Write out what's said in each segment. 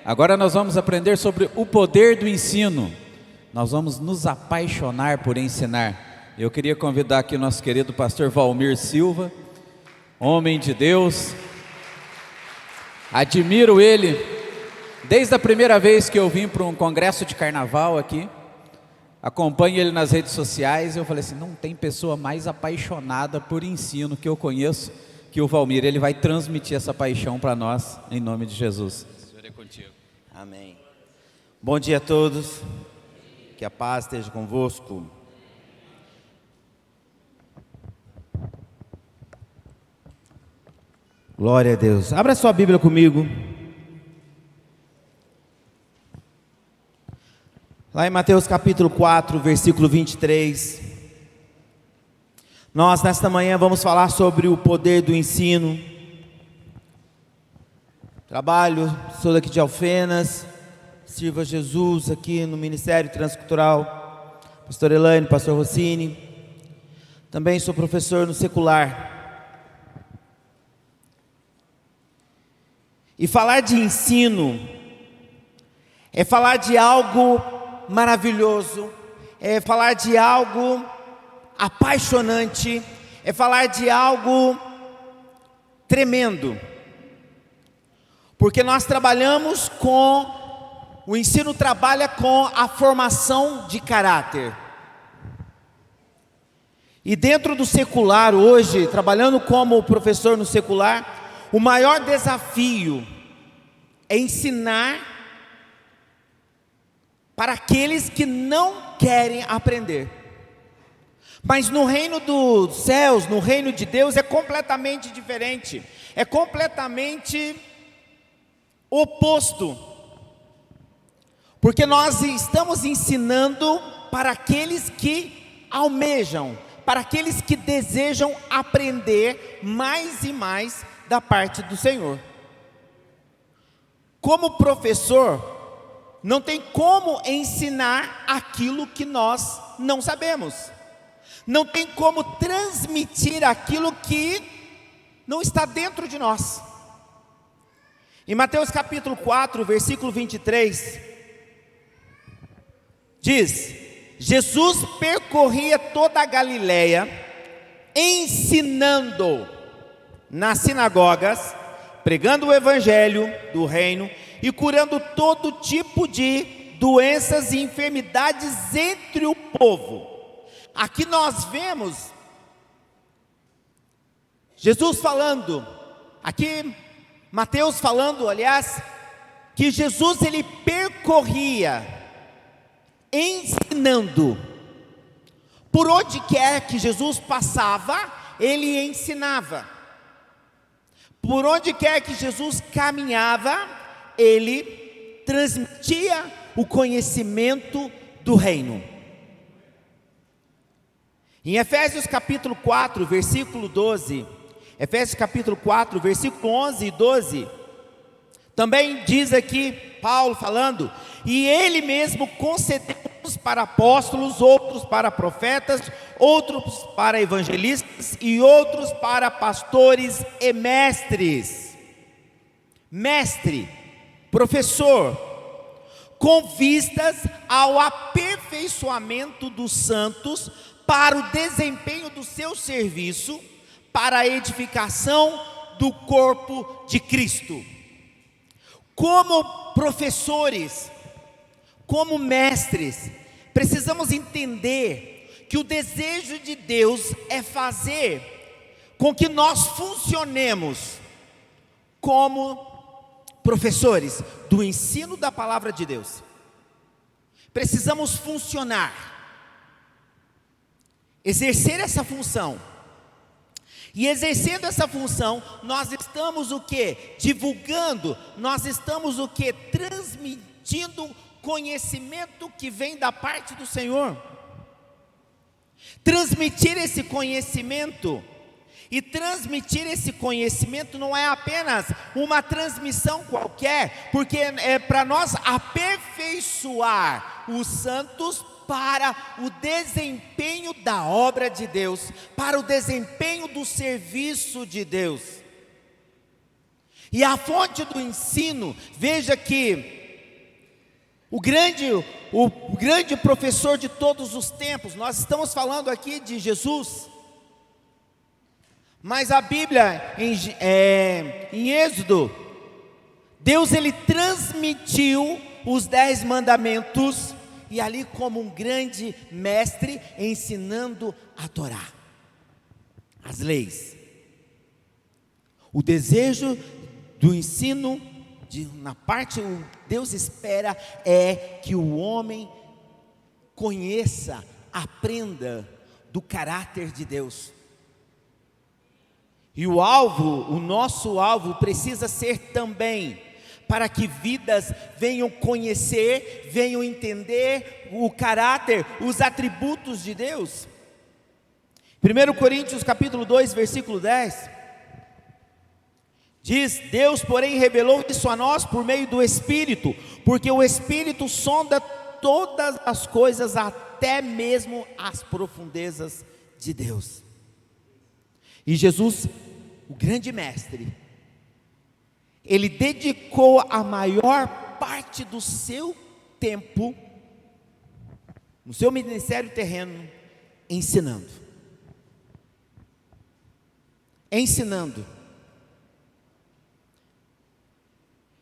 Agora nós vamos aprender sobre o poder do ensino. Nós vamos nos apaixonar por ensinar. Eu queria convidar aqui o nosso querido pastor Valmir Silva, homem de Deus. Admiro ele desde a primeira vez que eu vim para um congresso de carnaval aqui. Acompanho ele nas redes sociais e eu falei assim, não tem pessoa mais apaixonada por ensino que eu conheço que o Valmir. Ele vai transmitir essa paixão para nós, em nome de Jesus. O Senhor é contigo. Amém. Bom dia a todos, que a paz esteja convosco. Glória a Deus. Abra sua Bíblia comigo. Lá em Mateus capítulo 4, versículo 23. Nós nesta manhã vamos falar sobre o poder do ensino. Trabalho, sou daqui de Alfenas, sirvo a Jesus aqui no Ministério Transcultural, pastor Elaine, pastor Rossini. Também sou professor no secular. E falar de ensino é falar de algo maravilhoso, é falar de algo apaixonante, é falar de algo tremendo. Porque nós trabalhamos o ensino trabalha com a formação de caráter. E dentro do secular hoje, trabalhando como professor no secular, o maior desafio é ensinar para aqueles que não querem aprender. Mas no reino dos céus, no reino de Deus, é completamente diferente. É completamente oposto, porque nós estamos ensinando para aqueles que almejam, para aqueles que desejam aprender mais e mais da parte do Senhor. Como professor, não tem como ensinar aquilo que nós não sabemos, não tem como transmitir aquilo que não está dentro de nós. Em Mateus capítulo 4, versículo 23, diz: Jesus percorria toda a Galileia, ensinando nas sinagogas, pregando o evangelho do reino e curando todo tipo de doenças e enfermidades entre o povo. Aqui nós vemos Jesus falando, aqui Mateus falando, aliás, que Jesus ele percorria, ensinando. Por onde quer que Jesus passava, ele ensinava. Por onde quer que Jesus caminhava, ele transmitia o conhecimento do reino. Em Efésios capítulo 4, versículo 12, Efésios capítulo 4, versículo 11 e 12, também diz aqui, Paulo falando, e ele mesmo concedeu uns para apóstolos, outros para profetas, outros para evangelistas e outros para pastores e mestres. Mestre, professor, com vistas ao aperfeiçoamento dos santos para o desempenho do seu serviço, para a edificação do corpo de Cristo. Como professores, como mestres, precisamos entender que o desejo de Deus é fazer com que nós funcionemos como professores do ensino da palavra de Deus. Precisamos funcionar, exercer essa função. E exercendo essa função, nós estamos o quê? Divulgando, nós estamos o quê? Transmitindo conhecimento que vem da parte do Senhor. Transmitir esse conhecimento, e transmitir esse conhecimento não é apenas uma transmissão qualquer, porque é para nós aperfeiçoar os santos para o desempenho da obra de Deus, para o desempenho do serviço de Deus. E a fonte do ensino, veja que o grande professor de todos os tempos. Nós estamos falando aqui de Jesus, mas a Bíblia, em Êxodo, Deus ele transmitiu os 10 mandamentos, e ali como um grande mestre, ensinando a Torá, as leis. O desejo do ensino, na parte o Deus espera, é que o homem conheça, aprenda do caráter de Deus. E o nosso alvo precisa ser também para que vidas venham conhecer, venham entender o caráter, os atributos de Deus. 1 Coríntios capítulo 2, versículo 10, diz: Deus, porém, revelou isso a nós por meio do Espírito, porque o Espírito sonda todas as coisas, até mesmo as profundezas de Deus. E Jesus, o grande mestre, ele dedicou a maior parte do seu tempo, no seu ministério terreno, ensinando.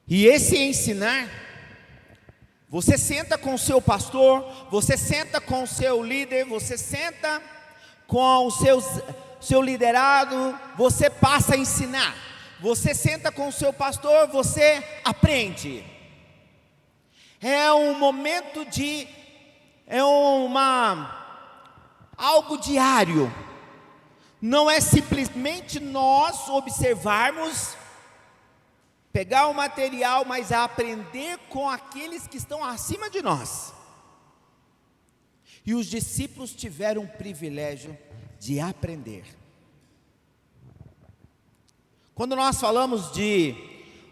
E esse ensinar, você senta com o seu pastor, você senta com o seu líder, você senta com o seu liderado, você passa a ensinar. Você senta com o seu pastor, você aprende. É um momento algo diário. Não é simplesmente nós observarmos, pegar o material, mas a aprender com aqueles que estão acima de nós. E os discípulos tiveram o privilégio de aprender. Quando nós falamos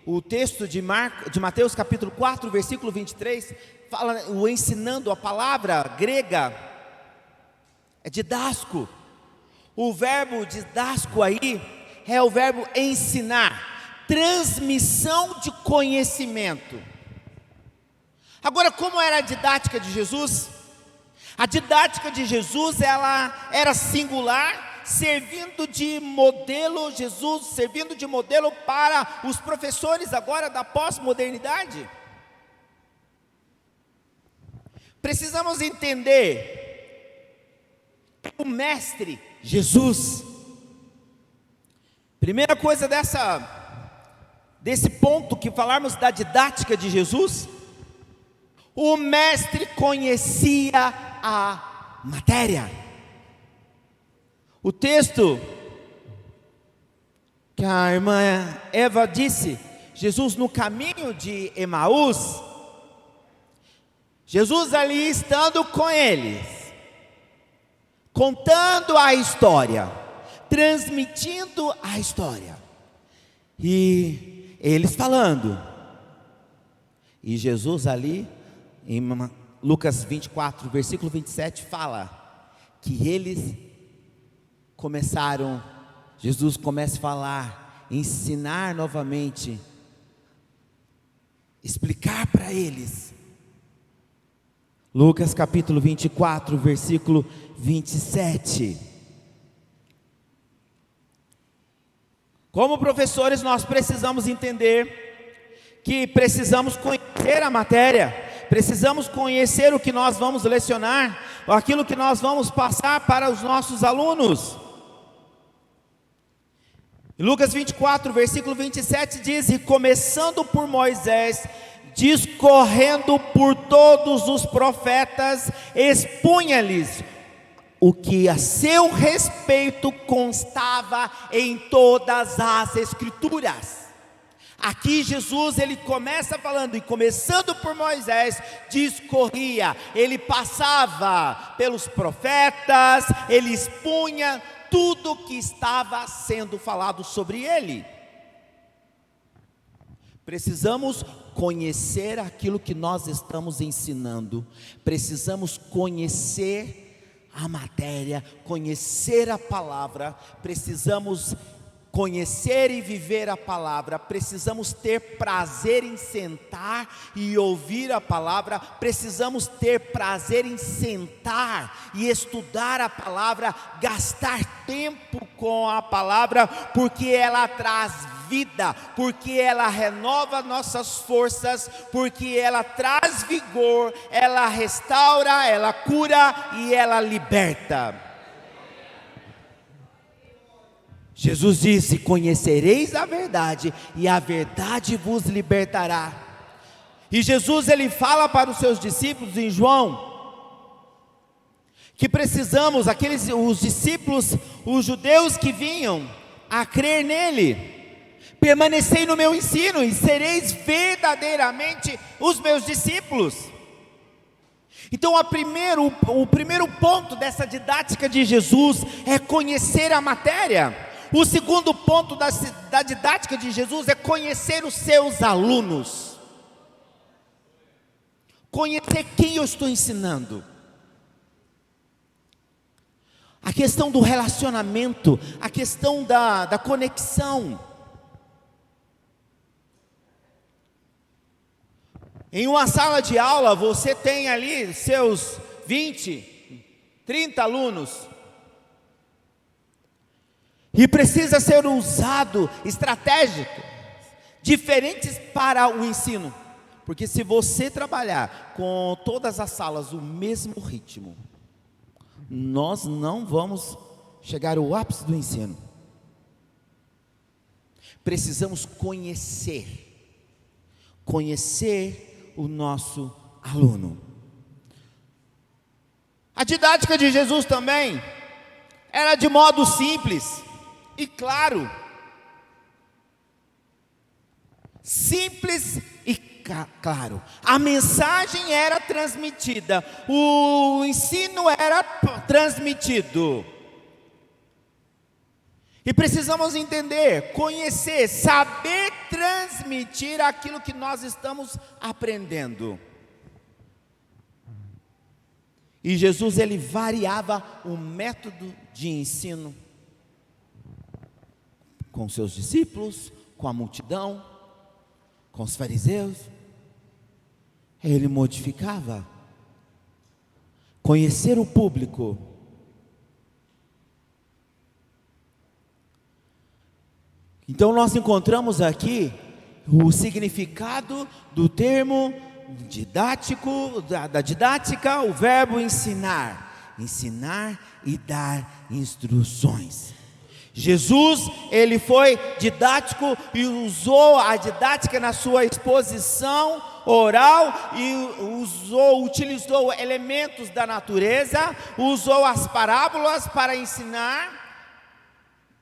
o texto de Mateus capítulo 4, versículo 23, fala o ensinando, a palavra grega é didasco. O verbo didasco aí é o verbo ensinar, transmissão de conhecimento. Agora, como era a didática de Jesus? A didática de Jesus, ela era singular, servindo de modelo, Jesus servindo de modelo para os professores agora da pós-modernidade. Precisamos entender o mestre Jesus. Primeira coisa desse ponto que falarmos da didática de Jesus, o mestre conhecia a matéria. O texto que a irmã Eva disse, Jesus no caminho de Emaús, Jesus ali estando com eles, contando a história, transmitindo a história, e eles falando, e Jesus ali, em Lucas 24, versículo 27, fala que eles Jesus começa a falar, ensinar novamente, explicar para eles. Lucas capítulo 24, versículo 27. Como professores, nós precisamos entender que precisamos conhecer a matéria, precisamos conhecer o que nós vamos lecionar, aquilo que nós vamos passar para os nossos alunos. Lucas 24, versículo 27 diz: e começando por Moisés, discorrendo por todos os profetas, expunha-lhes o que a seu respeito constava em todas as escrituras. Aqui Jesus, ele começa falando, e começando por Moisés, discorria, ele passava pelos profetas, ele expunha tudo que estava sendo falado sobre ele. Precisamos conhecer aquilo que nós estamos ensinando, precisamos conhecer a matéria, conhecer a palavra, precisamos conhecer e viver a palavra, precisamos ter prazer em sentar e ouvir a palavra, precisamos ter prazer em sentar e estudar a palavra, gastar tempo com a palavra, porque ela traz vida, porque ela renova nossas forças, porque ela traz vigor, ela restaura, ela cura e ela liberta. Jesus disse: conhecereis a verdade, e a verdade vos libertará. E Jesus, ele fala para os seus discípulos em João, que precisamos, os discípulos, os judeus que vinham a crer nele: permanecei no meu ensino, e sereis verdadeiramente os meus discípulos. Então o primeiro ponto dessa didática de Jesus é conhecer a matéria. O segundo ponto da didática de Jesus é conhecer os seus alunos. Conhecer quem eu estou ensinando. A questão do relacionamento, a questão da conexão. Em uma sala de aula, você tem ali seus 20, 30 alunos. E precisa ser usado estratégias diferentes para o ensino. Porque se você trabalhar com todas as salas o mesmo ritmo, nós não vamos chegar ao ápice do ensino. Precisamos conhecer o nosso aluno. A didática de Jesus também era de modo simples e claro. Simples e claro. A mensagem era transmitida, o ensino era transmitido. E precisamos entender, conhecer, saber transmitir aquilo que nós estamos aprendendo. E Jesus, ele variava o método de ensino com seus discípulos, com a multidão, com os fariseus. Ele modificava. Conhecer o público. Então nós encontramos aqui o significado do termo didático, da didática, o verbo ensinar. Ensinar e dar instruções. Jesus, ele foi didático e usou a didática na sua exposição oral e utilizou elementos da natureza, usou as parábolas para ensinar,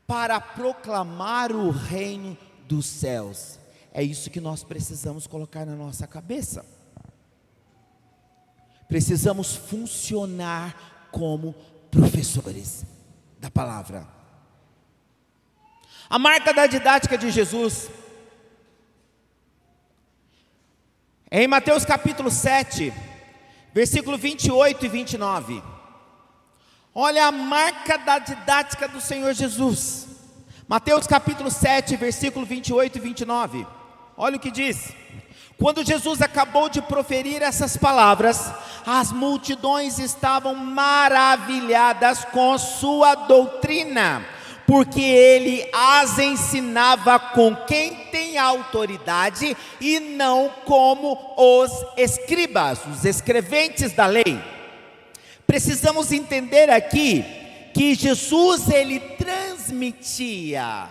para proclamar o reino dos céus. É isso que nós precisamos colocar na nossa cabeça. Precisamos funcionar como professores da palavra. A marca da didática de Jesus é em Mateus capítulo 7, versículo 28 e 29. Olha a marca da didática do Senhor Jesus. Mateus capítulo 7, versículo 28 e 29. Olha o que diz. Quando Jesus acabou de proferir essas palavras, as multidões estavam maravilhadas com sua doutrina, porque ele as ensinava com quem tem autoridade e não como os escribas, os escreventes da lei. Precisamos entender aqui que Jesus, ele transmitia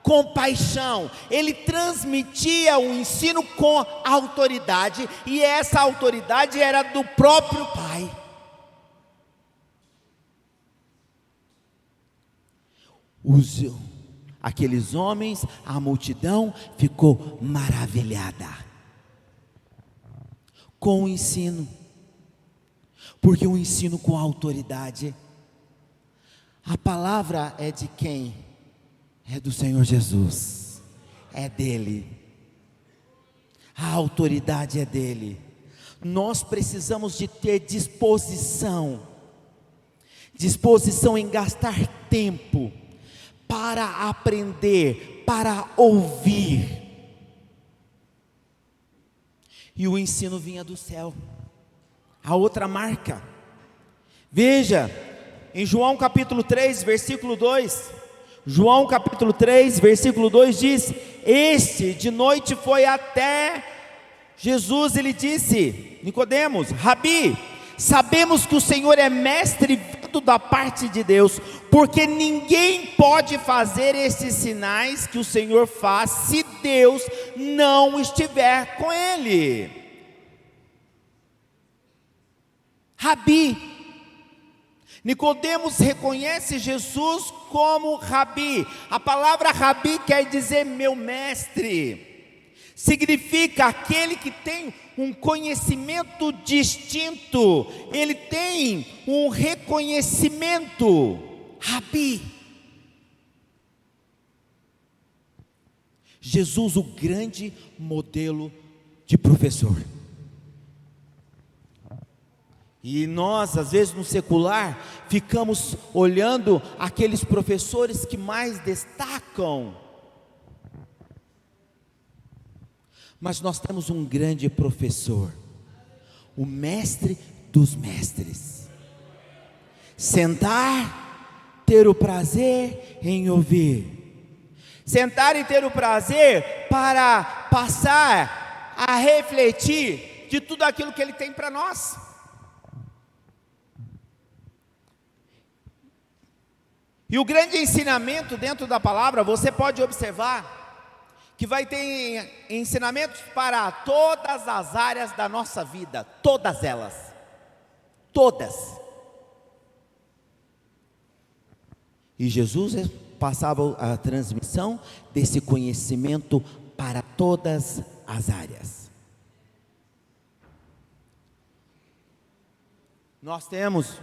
compaixão, ele transmitia o ensino com autoridade, e essa autoridade era do próprio Pai. Aqueles homens, a multidão ficou maravilhada com o ensino, porque o ensino com autoridade, a palavra é de quem? É do Senhor Jesus, é dele, a autoridade é dele. Nós precisamos de ter disposição em gastar tempo para aprender, para ouvir. E o ensino vinha do céu. A outra marca. Veja, em João capítulo 3, versículo 2. João capítulo 3, versículo 2 diz: este de noite foi até Jesus, ele disse, Nicodemos: Rabi, sabemos que o Senhor é mestre vindo da parte de Deus, porque ninguém pode fazer esses sinais que o Senhor faz se Deus não estiver com ele. Rabi. Nicodemos reconhece Jesus como Rabi. A palavra Rabi quer dizer meu mestre. Significa aquele que tem um conhecimento distinto. Ele tem um reconhecimento. Rabi. Jesus, o grande modelo de professor. E nós, às vezes no secular, ficamos olhando aqueles professores que mais destacam. Mas nós temos um grande professor, o mestre dos mestres. Sentar, ter o prazer em ouvir. Sentar e ter o prazer para passar a refletir de tudo aquilo que Ele tem para nós. E o grande ensinamento dentro da palavra, você pode observar, que vai ter ensinamentos para todas as áreas da nossa vida, todas elas, todas. E Jesus passava a transmissão desse conhecimento para todas as áreas. Nós temos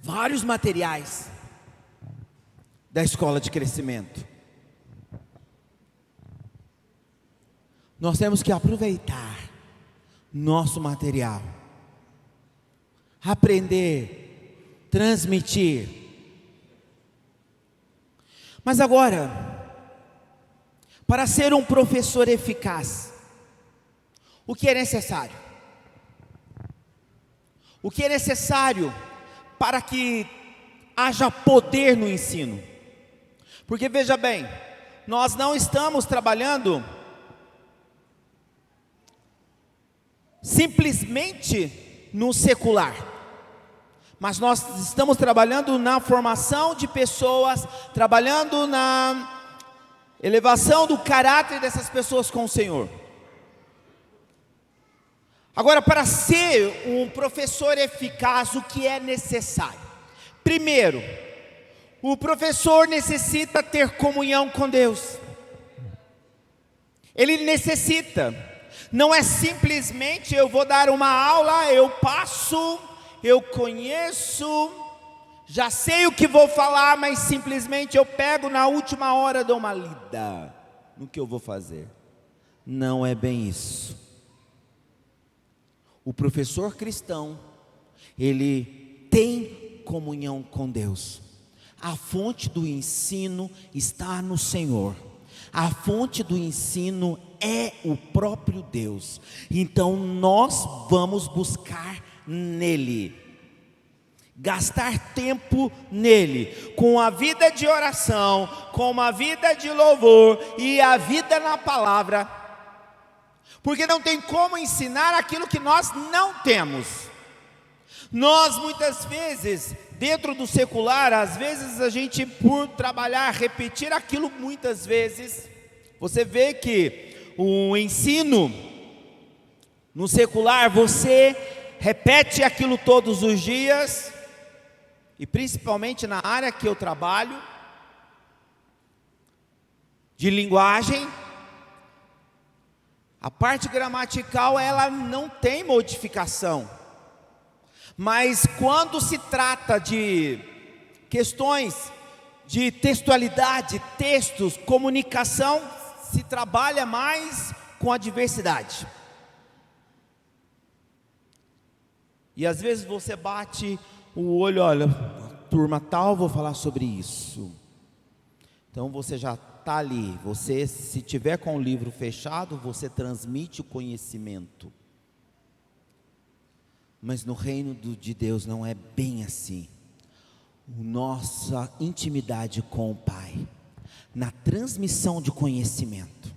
vários materiais da escola de crescimento. Nós temos que aproveitar nosso material, aprender, transmitir. Mas agora, para ser um professor eficaz, o que é necessário? O que é necessário para que haja poder no ensino? Porque veja bem, nós não estamos trabalhando simplesmente no secular, mas nós estamos trabalhando na formação de pessoas, trabalhando na elevação do caráter dessas pessoas com o Senhor. Agora, para ser um professor eficaz, o que é necessário? Primeiro, o professor necessita ter comunhão com Deus. Ele necessita. Não é simplesmente eu vou dar uma aula, eu passo, eu conheço, já sei o que vou falar, mas simplesmente eu pego na última hora, dou uma lida no que eu vou fazer. Não é bem isso. O professor cristão, ele tem comunhão com Deus. A fonte do ensino está no Senhor. A fonte do ensino é o próprio Deus. Então nós vamos buscar nele, gastar tempo nele, com a vida de oração, com uma vida de louvor e a vida na palavra. Porque não tem como ensinar aquilo que nós não temos. Nós muitas vezes, dentro do secular, às vezes a gente, por trabalhar, repetir aquilo muitas vezes, você vê que o ensino no secular, você repete aquilo todos os dias, e principalmente na área que eu trabalho, de linguagem, a parte gramatical ela não tem modificação, mas quando se trata de questões de textualidade, textos, comunicação, se trabalha mais com a diversidade. E às vezes você bate o olho, olha, turma tal, vou falar sobre isso. Então você já está ali, você, se tiver com o livro fechado, você transmite o conhecimento. Mas no reino de Deus não é bem assim. Nossa intimidade com o Pai, na transmissão de conhecimento.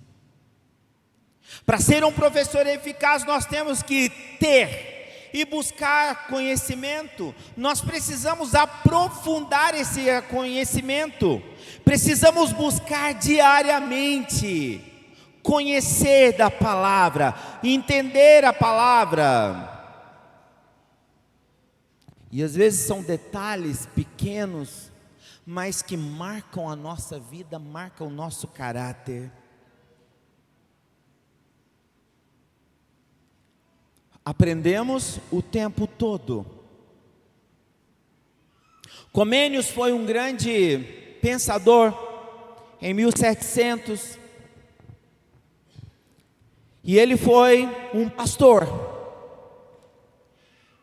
Para ser um professor eficaz, nós temos que ter e buscar conhecimento. Nós precisamos aprofundar esse conhecimento. Precisamos buscar diariamente conhecer da palavra, entender a palavra. E às vezes são detalhes pequenos, mas que marcam a nossa vida, marcam o nosso caráter. Aprendemos o tempo todo. Comênios foi um grande pensador em 1700. E ele foi um pastor.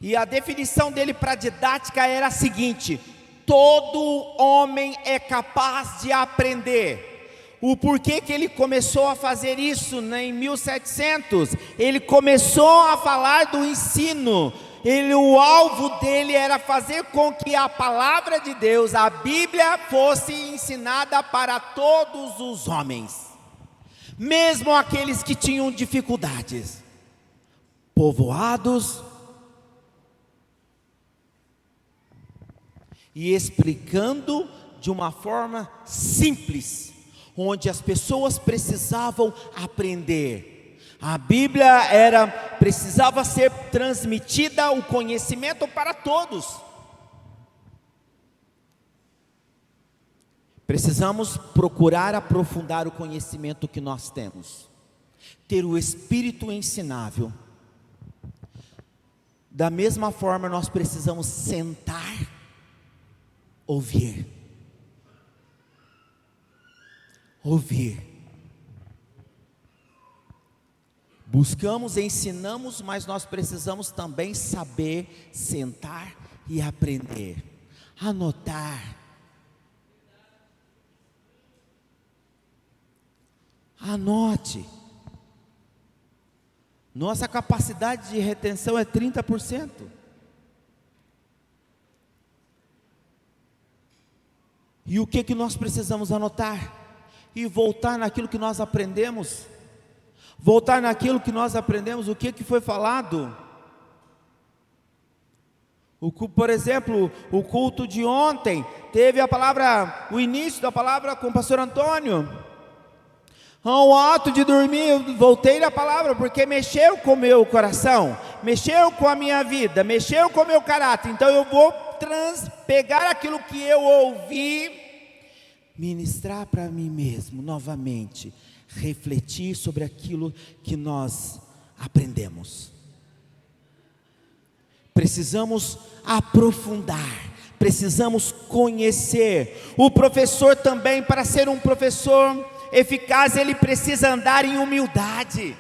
E a definição dele para a didática era a seguinte: todo homem é capaz de aprender. O porquê que ele começou a fazer isso, né, em 1700? Ele começou a falar do ensino. O alvo dele era fazer com que a palavra de Deus, a Bíblia, fosse ensinada para todos os homens, mesmo aqueles que tinham dificuldades, povoados, e explicando de uma forma simples, onde as pessoas precisavam aprender. A Bíblia precisava ser transmitida, o conhecimento para todos. Precisamos procurar aprofundar o conhecimento que nós temos, ter o espírito ensinável. Da mesma forma, nós precisamos sentar, ouvir. Buscamos, ensinamos, mas nós precisamos também saber sentar e aprender, anotar. Anote. Nossa capacidade de retenção é 30%. E o que nós precisamos anotar? E voltar naquilo que nós aprendemos. Voltar naquilo que nós aprendemos, o que foi falado. Por exemplo, o culto de ontem, teve a palavra, o início da palavra com o pastor Antônio. Ao ato de dormir, eu voltei na palavra, porque mexeu com o meu coração, mexeu com a minha vida, mexeu com o meu caráter. Então eu vou pegar aquilo que eu ouvi, ministrar para mim mesmo novamente, refletir sobre aquilo que nós aprendemos. Precisamos aprofundar, precisamos conhecer. O professor também, para ser um professor eficaz, ele precisa andar em humildade,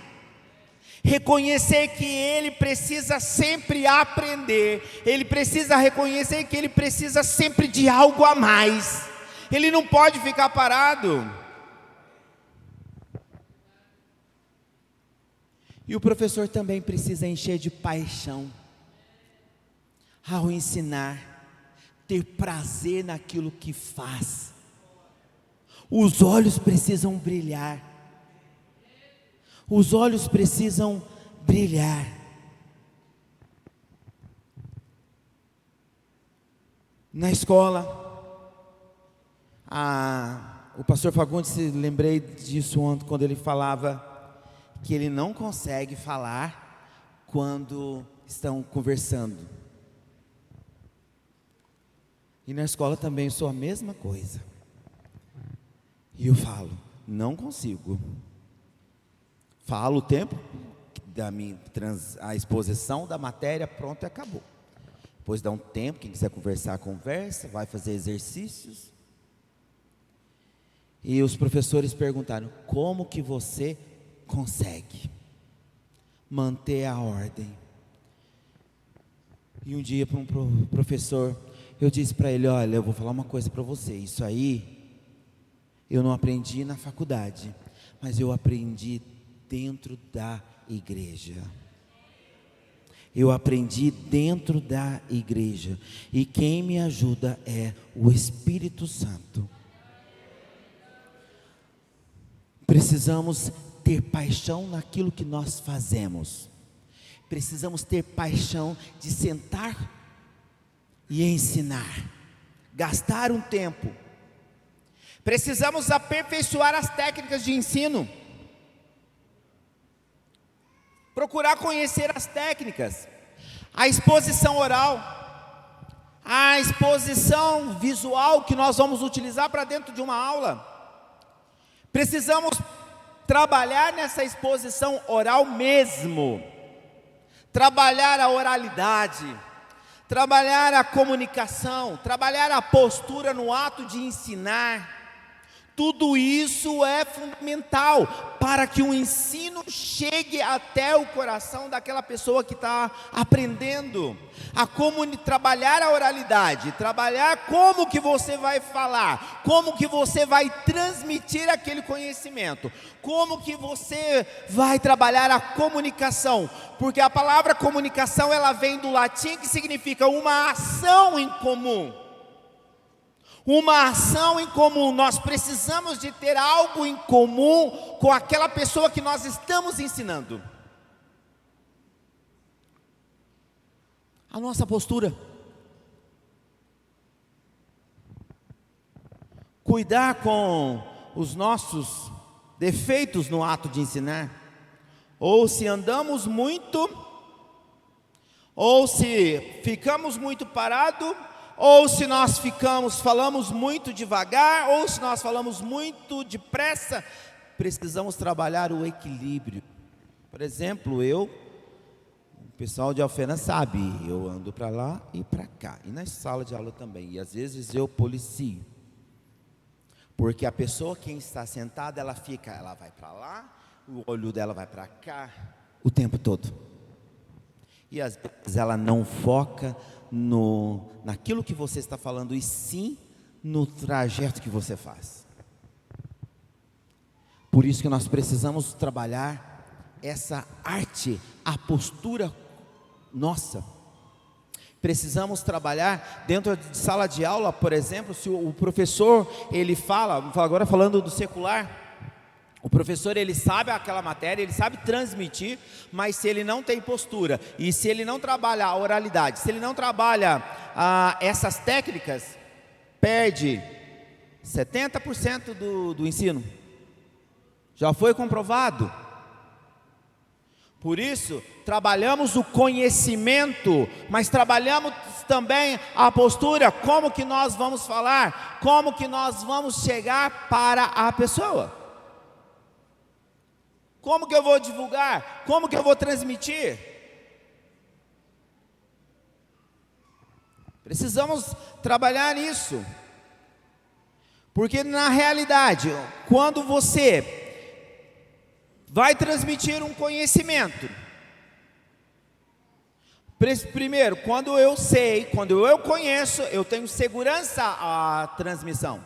reconhecer que ele precisa sempre aprender, ele precisa reconhecer que ele precisa sempre de algo a mais, ele não pode ficar parado. E o professor também precisa encher de paixão ao ensinar, ter prazer naquilo que faz. Os olhos precisam brilhar. Os olhos precisam brilhar. Na escola, o pastor Fagundes, lembrei disso ontem, quando ele falava que ele não consegue falar quando estão conversando. E na escola também sou a mesma coisa. E eu falo, não consigo. Falo o tempo da minha a exposição da matéria, pronto, e acabou. Depois dá um tempo, quem quiser conversar, conversa, vai fazer exercícios. E os professores perguntaram, como que você consegue manter a ordem? E um dia para um professor, eu disse para ele: olha, eu vou falar uma coisa para você, isso aí eu não aprendi na faculdade, mas eu aprendi dentro da igreja. Eu aprendi dentro da igreja, e quem me ajuda é o Espírito Santo. Precisamos ter paixão naquilo que nós fazemos. Precisamos ter paixão de sentar e ensinar, gastar um tempo. Precisamos aperfeiçoar as técnicas de ensino, procurar conhecer as técnicas, a exposição oral, a exposição visual que nós vamos utilizar para dentro de uma aula. Precisamos trabalhar nessa exposição oral mesmo, trabalhar a oralidade, trabalhar a comunicação, trabalhar a postura no ato de ensinar. Tudo isso é fundamental para que o ensino chegue até o coração daquela pessoa que está aprendendo. Trabalhar a oralidade, trabalhar como que você vai falar, como que você vai transmitir aquele conhecimento, como que você vai trabalhar a comunicação, porque a palavra comunicação, ela vem do latim, que significa uma ação em comum. Uma ação em comum. Nós precisamos de ter algo em comum com aquela pessoa que nós estamos ensinando. A nossa postura. Cuidar com os nossos defeitos no ato de ensinar. Ou se andamos muito, ou se ficamos muito parados, ou se nós falamos muito devagar, ou se nós falamos muito depressa. Precisamos trabalhar o equilíbrio. Por exemplo, o pessoal de Alfena sabe, eu ando para lá e para cá, e na sala de aula também, e às vezes eu policio, porque a pessoa, quem está sentada, ela vai para lá, o olho dela vai para cá, o tempo todo, e às vezes ela não foca naquilo que você está falando, e sim no trajeto que você faz. Por isso que nós precisamos trabalhar essa arte, a postura nossa. Precisamos trabalhar dentro de sala de aula, por exemplo, se o professor, ele fala, agora falando do secular, o professor, ele sabe aquela matéria, ele sabe transmitir, mas se ele não tem postura, e se ele não trabalha a oralidade, se ele não trabalha essas técnicas, perde 70% do ensino. Já foi comprovado. Por isso, trabalhamos o conhecimento, mas trabalhamos também a postura, como que nós vamos falar, como que nós vamos chegar para a pessoa. Como que eu vou divulgar? Como que eu vou transmitir? Precisamos trabalhar isso. Porque na realidade, quando você vai transmitir um conhecimento, primeiro, quando eu sei, quando eu conheço, eu tenho segurança à transmissão.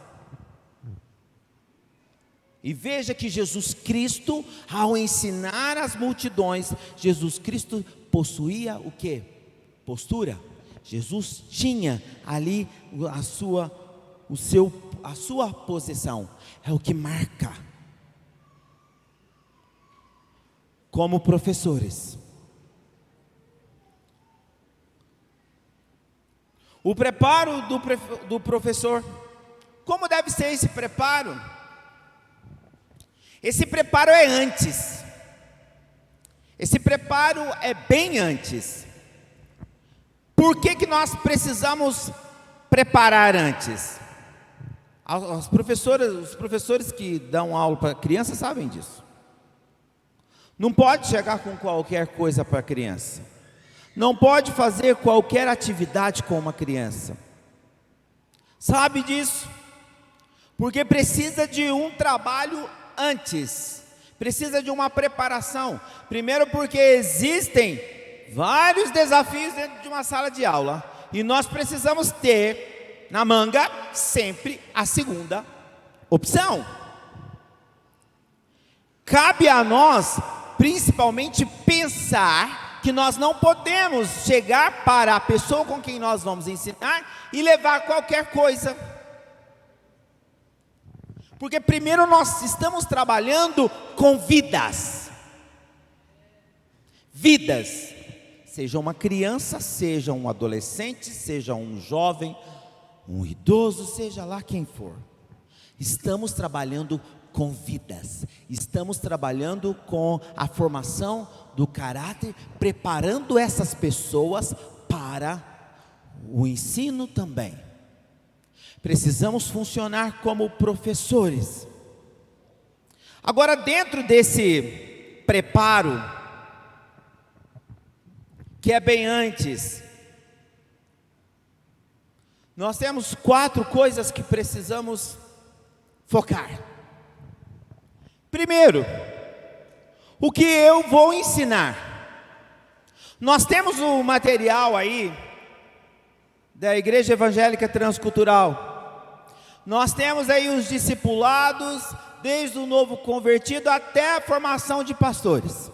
E veja que Jesus Cristo, ao ensinar as multidões, Jesus Cristo possuía o quê? Postura. Jesus tinha ali a sua posição. É o que marca. Como professores, o preparo do professor, como deve ser esse preparo? Esse preparo é antes. Esse preparo é bem antes. Por que nós precisamos preparar antes? Os professores que dão aula para criança sabem disso. Não pode chegar com qualquer coisa para a criança. Não pode fazer qualquer atividade com uma criança. Sabe disso? Porque precisa de um trabalho antes, precisa de uma preparação. Primeiro porque existem vários desafios dentro de uma sala de aula, e nós precisamos ter na manga sempre a segunda opção. Cabe a nós, principalmente, pensar que nós não podemos chegar para a pessoa com quem nós vamos ensinar e levar qualquer coisa. Porque primeiro nós estamos trabalhando com vidas. Vidas. Seja uma criança, seja um adolescente, seja um jovem, um idoso, seja lá quem for. Estamos trabalhando com vidas. Estamos trabalhando com a formação do caráter, preparando essas pessoas para o ensino também. Precisamos funcionar como professores. Agora, dentro desse preparo, que é bem antes, nós temos 4 coisas que precisamos focar. Primeiro, o que eu vou ensinar. Nós temos o material aí da Igreja Evangélica Transcultural. Nós temos aí os discipulados, desde o novo convertido até a formação de pastores.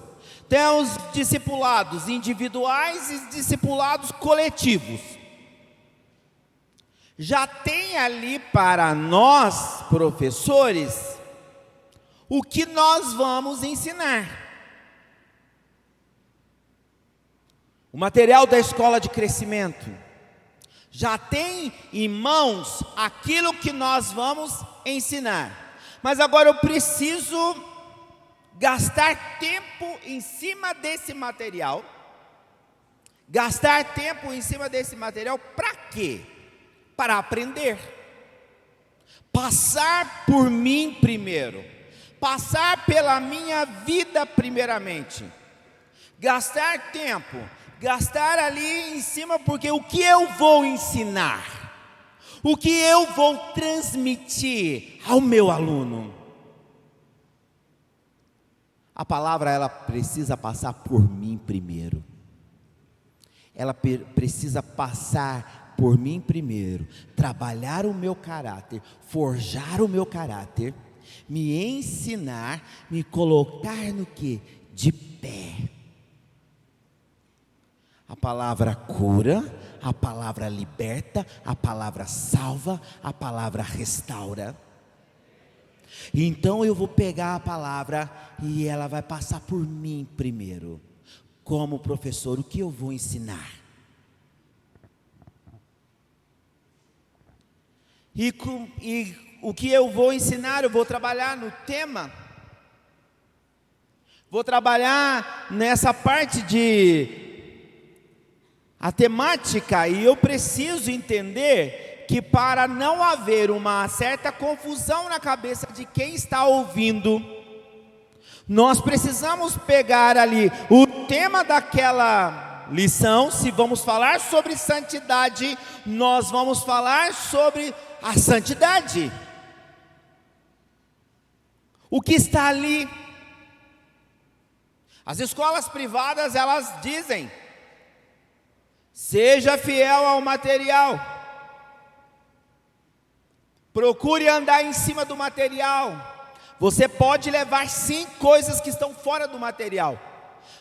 Temos discipulados individuais e discipulados coletivos. Já tem ali para nós, professores, o que nós vamos ensinar. O material da escola de crescimento. Já tem em mãos aquilo que nós vamos ensinar. Mas agora eu preciso gastar tempo em cima desse material. Gastar tempo em cima desse material para quê? Para aprender. Passar por mim primeiro. Passar pela minha vida primeiramente. Gastar tempo. Gastar ali em cima, porque o que eu vou ensinar? O que eu vou transmitir ao meu aluno? A palavra, ela precisa passar por mim primeiro. Ela precisa passar por mim primeiro. Trabalhar o meu caráter, forjar o meu caráter, me ensinar, me colocar no quê? De pé. A palavra cura, a palavra liberta, a palavra salva, a palavra restaura. Então eu vou pegar a palavra e ela vai passar por mim primeiro. Como professor, o que eu vou ensinar? E o que eu vou ensinar, eu vou trabalhar no tema. Vou trabalhar nessa parte de a temática, e eu preciso entender que para não haver uma certa confusão na cabeça de quem está ouvindo, nós precisamos pegar ali o tema daquela lição. Se vamos falar sobre santidade, nós vamos falar sobre a santidade. O que está ali? As escolas privadas, elas dizem: seja fiel ao material, procure andar em cima do material. Você pode levar sim coisas que estão fora do material,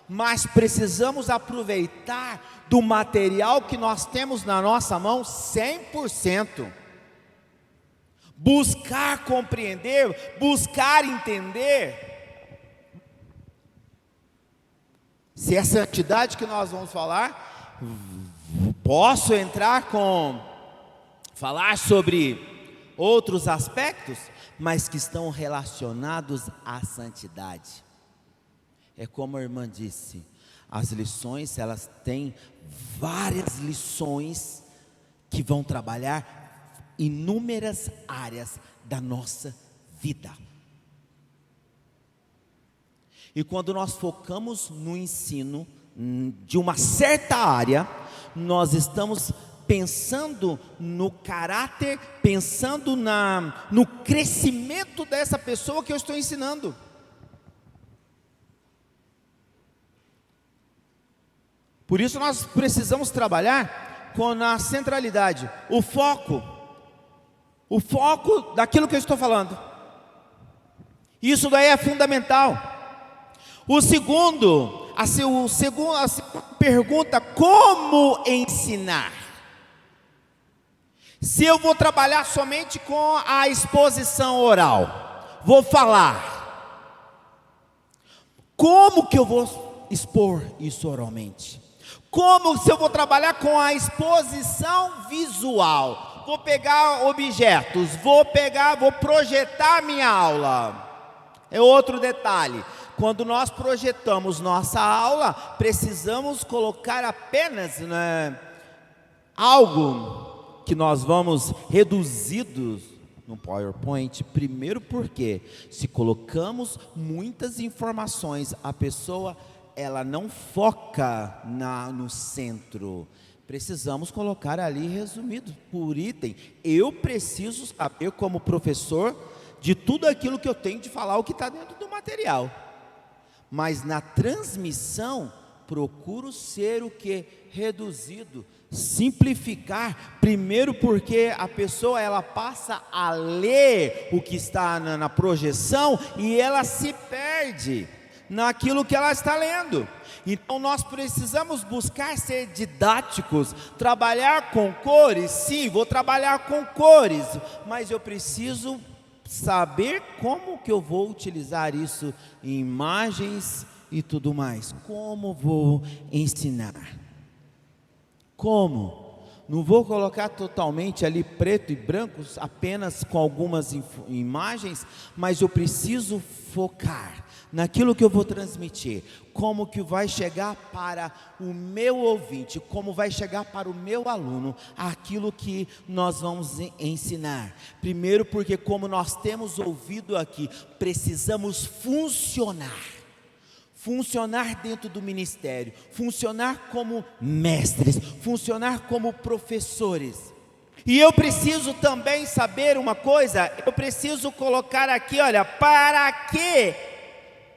mas precisamos aproveitar do material que nós temos na nossa mão 100%. Buscar compreender, buscar entender. Se é santidade que nós vamos falar, posso entrar falar sobre outros aspectos, mas que estão relacionados à santidade. É como a irmã disse, as lições, elas têm várias lições que vão trabalhar inúmeras áreas da nossa vida. E quando nós focamos no ensino de uma certa área, nós estamos pensando no caráter, pensando no crescimento dessa pessoa que eu estou ensinando. Por isso nós precisamos trabalhar com a centralidade, o foco daquilo que eu estou falando. Isso daí é fundamental. A segunda pergunta: como ensinar? Se eu vou trabalhar somente com a exposição oral, vou falar, como que eu vou expor isso oralmente? Como se eu vou trabalhar com a exposição visual? Vou pegar objetos, vou projetar minha aula. É outro detalhe. Quando nós projetamos nossa aula, precisamos colocar apenas, algo que nós vamos reduzidos no PowerPoint. Primeiro porque, se colocamos muitas informações, a pessoa ela não foca no centro. Precisamos colocar ali resumido por item. Eu preciso saber, como professor, de tudo aquilo que eu tenho de falar, o que está dentro do material. Mas na transmissão, procuro ser o que? Reduzido, simplificar. Primeiro porque a pessoa ela passa a ler o que está na projeção e ela se perde naquilo que ela está lendo. Então nós precisamos buscar ser didáticos, trabalhar com cores. Sim, vou trabalhar com cores, mas eu preciso saber como que eu vou utilizar isso em imagens e tudo mais. Como vou ensinar? Como? Não vou colocar totalmente ali preto e branco, apenas com algumas imagens, mas eu preciso focar naquilo que eu vou transmitir, como que vai chegar para o meu ouvinte, como vai chegar para o meu aluno, aquilo que nós vamos ensinar. Primeiro porque, como nós temos ouvido aqui, precisamos funcionar dentro do ministério, funcionar como mestres, funcionar como professores. E eu preciso também saber uma coisa, eu preciso colocar aqui, olha, para que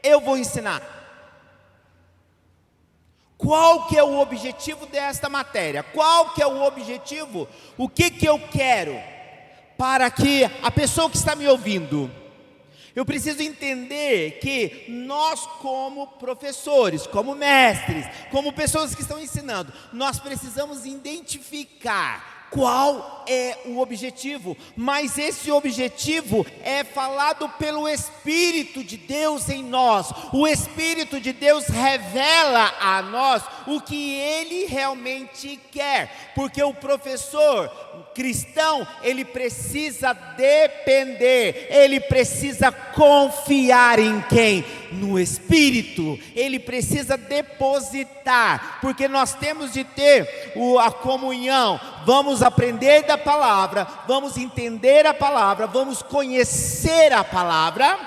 eu vou ensinar? Qual que é o objetivo desta matéria? Qual que é o objetivo? O que que eu quero? Para que a pessoa que está me ouvindo, eu preciso entender que nós, como professores, como mestres, como pessoas que estão ensinando, nós precisamos identificar qual é o objetivo, mas esse objetivo é falado pelo Espírito de Deus em nós. O Espírito de Deus revela a nós o que Ele realmente quer, porque o professor cristão, ele precisa depender, ele precisa confiar em quem? No Espírito. Ele precisa depositar, porque nós temos de ter a comunhão. Vamos aprender da palavra, vamos entender a palavra, vamos conhecer a palavra,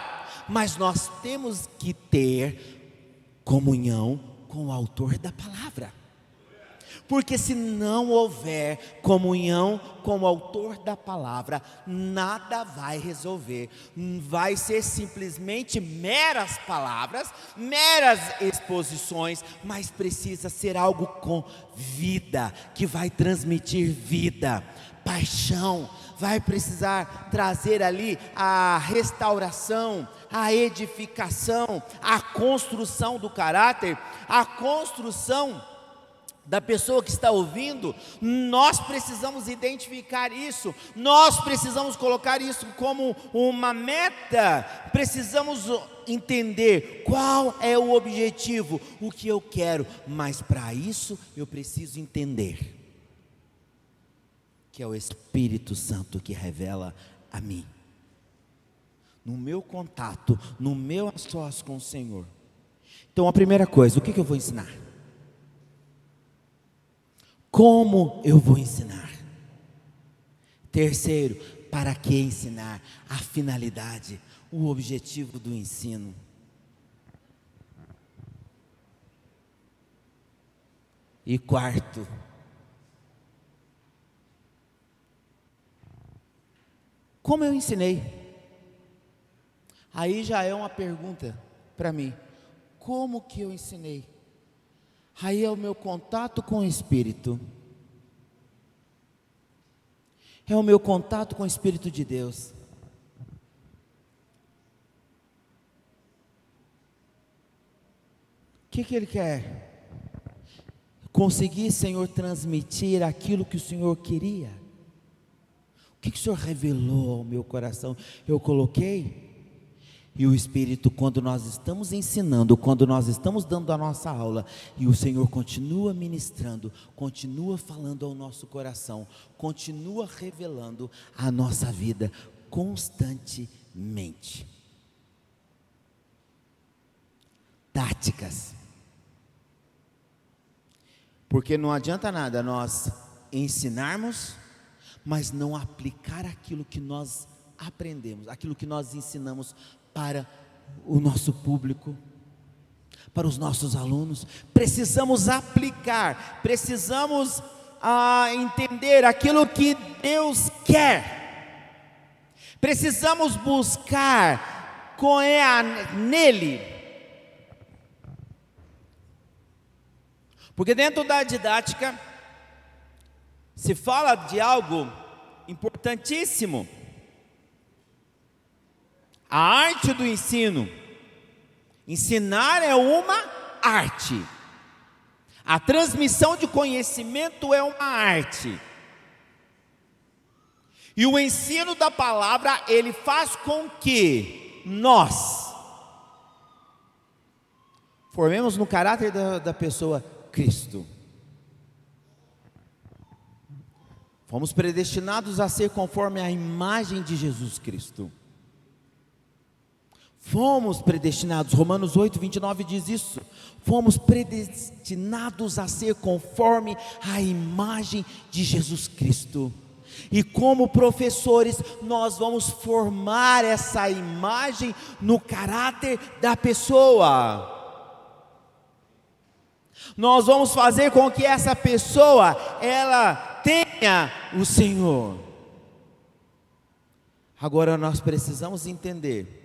mas nós temos que ter comunhão com o autor da palavra. Porque se não houver comunhão com o autor da palavra, nada vai resolver. Vai ser simplesmente meras palavras, meras exposições, mas precisa ser algo com vida, que vai transmitir vida, paixão. Vai precisar trazer ali a restauração, a edificação, a construção do caráter, a construção da pessoa que está ouvindo. Nós precisamos identificar isso, nós precisamos colocar isso como uma meta, precisamos entender qual é o objetivo, o que eu quero, mas para isso eu preciso entender que é o Espírito Santo que revela a mim, no meu contato, no meu a sós com o Senhor. Então a primeira coisa, o que eu vou ensinar? Como eu vou ensinar? Terceiro, para que ensinar? A finalidade, o objetivo do ensino. E quarto, como eu ensinei? Aí já é uma pergunta para mim. Como que eu ensinei? Aí é o meu contato com o Espírito. É o meu contato com o Espírito de Deus. O que Ele quer? Conseguir, Senhor, transmitir aquilo que o Senhor queria. O que o Senhor revelou ao meu coração? Eu coloquei. E o Espírito, quando nós estamos ensinando, quando nós estamos dando a nossa aula, e o Senhor continua ministrando, continua falando ao nosso coração, continua revelando a nossa vida constantemente. Táticas. Porque não adianta nada nós ensinarmos, mas não aplicar aquilo que nós aprendemos, aquilo que nós ensinamos para o nosso público, para os nossos alunos. Precisamos aplicar, precisamos entender aquilo que Deus quer, precisamos buscar nele, porque dentro da didática se fala de algo importantíssimo: a arte do ensino. Ensinar é uma arte. A transmissão de conhecimento é uma arte. E o ensino da palavra, ele faz com que nós formemos no caráter da pessoa Cristo. Fomos predestinados a ser conforme a imagem de Jesus Cristo. Fomos predestinados, Romanos 8:29 diz isso. Fomos predestinados a ser conforme a imagem de Jesus Cristo. E como professores, nós vamos formar essa imagem no caráter da pessoa. Nós vamos fazer com que essa pessoa, ela tenha o Senhor. Agora nós precisamos entender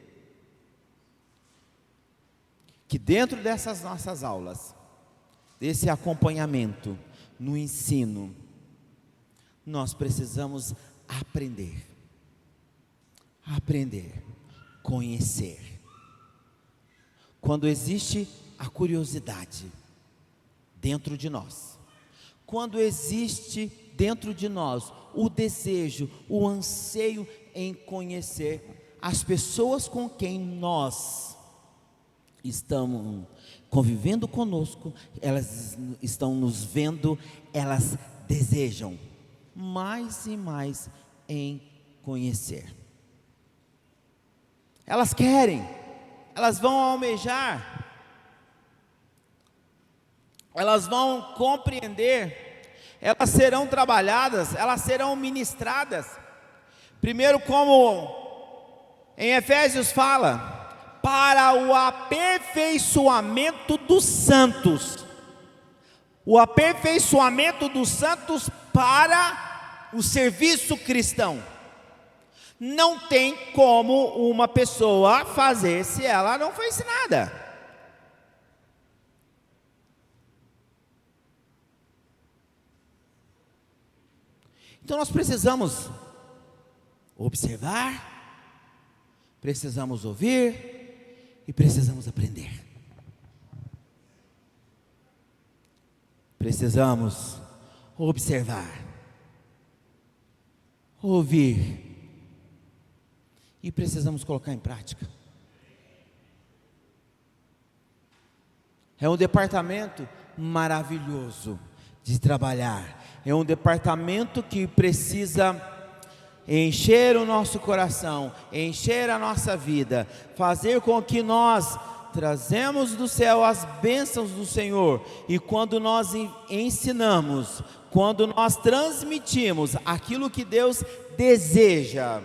que dentro dessas nossas aulas, desse acompanhamento no ensino, nós precisamos aprender, conhecer. Quando existe a curiosidade dentro de nós, quando existe dentro de nós o desejo, o anseio em conhecer as pessoas com quem nós estão convivendo conosco, elas estão nos vendo, elas desejam mais e mais em conhecer. Elas querem, elas vão almejar, elas vão compreender, elas serão trabalhadas, elas serão ministradas. Primeiro, como em Efésios fala, para o aperfeiçoamento dos santos. O aperfeiçoamento dos santos para o serviço cristão. Não tem como uma pessoa fazer se ela não foi ensinada. Então nós precisamos observar, precisamos ouvir, e precisamos aprender. Precisamos observar, ouvir, e precisamos colocar em prática. É um departamento maravilhoso de trabalhar. É um departamento que precisa encher o nosso coração, encher a nossa vida, fazer com que nós trazemos do céu as bênçãos do Senhor. E quando nós ensinamos, quando nós transmitimos aquilo que Deus deseja,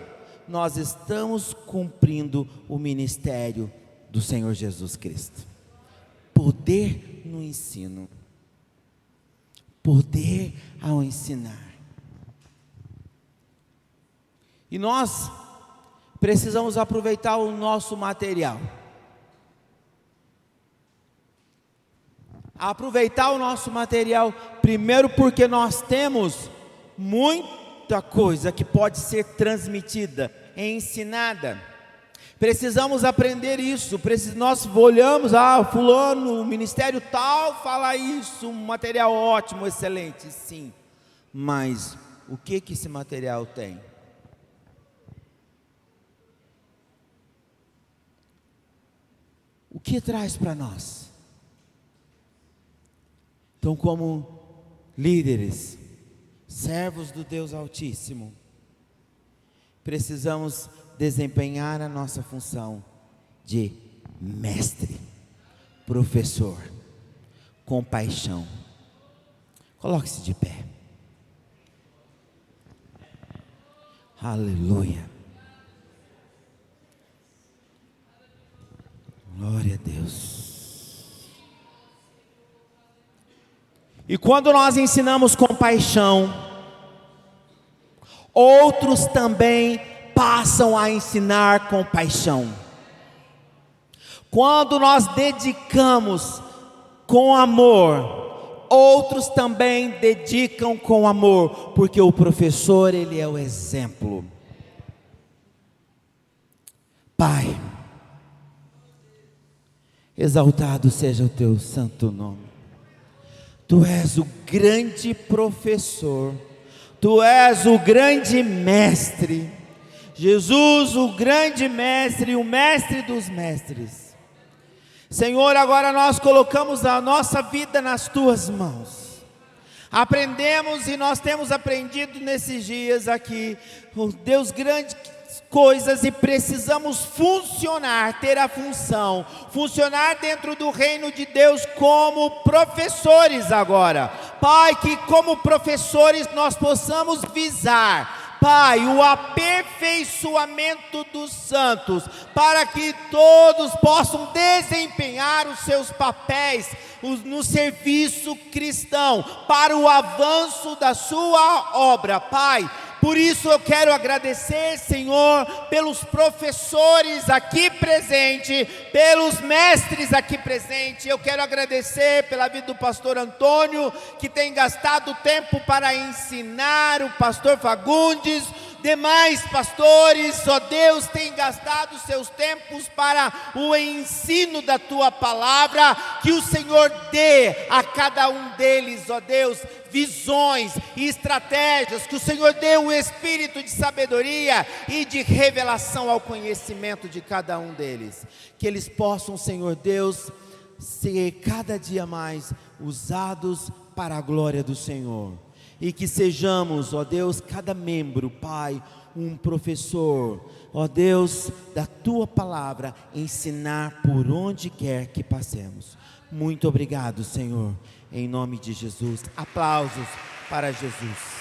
nós estamos cumprindo o ministério do Senhor Jesus Cristo. Poder no ensino, poder ao ensinar. E nós precisamos aproveitar o nosso material. a aproveitar o nosso material, primeiro porque nós temos muita coisa que pode ser transmitida, ensinada. Precisamos aprender isso. Nós olhamos, fulano, o ministério tal fala isso, um material ótimo, excelente, sim. Mas o que esse material tem? O que traz para nós? Então, como líderes, servos do Deus Altíssimo, precisamos desempenhar a nossa função de mestre, professor, compaixão. Coloque-se de pé. Aleluia. Glória a Deus. E quando nós ensinamos compaixão, outros também passam a ensinar compaixão. Quando nós dedicamos com amor, outros também dedicam com amor, porque o professor, ele é o exemplo. Pai, exaltado seja o teu santo nome. Tu és o grande professor, Tu és o grande mestre, Jesus, o grande mestre, o mestre dos mestres. Senhor, agora nós colocamos a nossa vida nas Tuas mãos. Aprendemos e nós temos aprendido nesses dias aqui, oh Deus, grandes coisas, e precisamos funcionar, ter a função, funcionar dentro do reino de Deus como professores agora. Pai, que como professores nós possamos visar, Pai, o aperfeiçoamento dos santos, para que todos possam desempenhar os seus papéis no serviço cristão, para o avanço da sua obra, Pai. Por isso eu quero agradecer, Senhor, pelos professores aqui presentes, pelos mestres aqui presentes. Eu quero agradecer pela vida do pastor Antônio, que tem gastado tempo para ensinar, o pastor Fagundes, demais pastores, ó Deus, tem gastado seus tempos para o ensino da Tua palavra. Que o Senhor dê a cada um deles, ó Deus, visões e estratégias, que o Senhor dê o espírito de sabedoria e de revelação ao conhecimento de cada um deles, que eles possam, Senhor Deus, ser cada dia mais usados para a glória do Senhor, e que sejamos, ó Deus, cada membro, Pai, um professor, ó Deus, da Tua palavra, ensinar por onde quer que passemos. Muito obrigado, Senhor, em nome de Jesus. Aplausos para Jesus.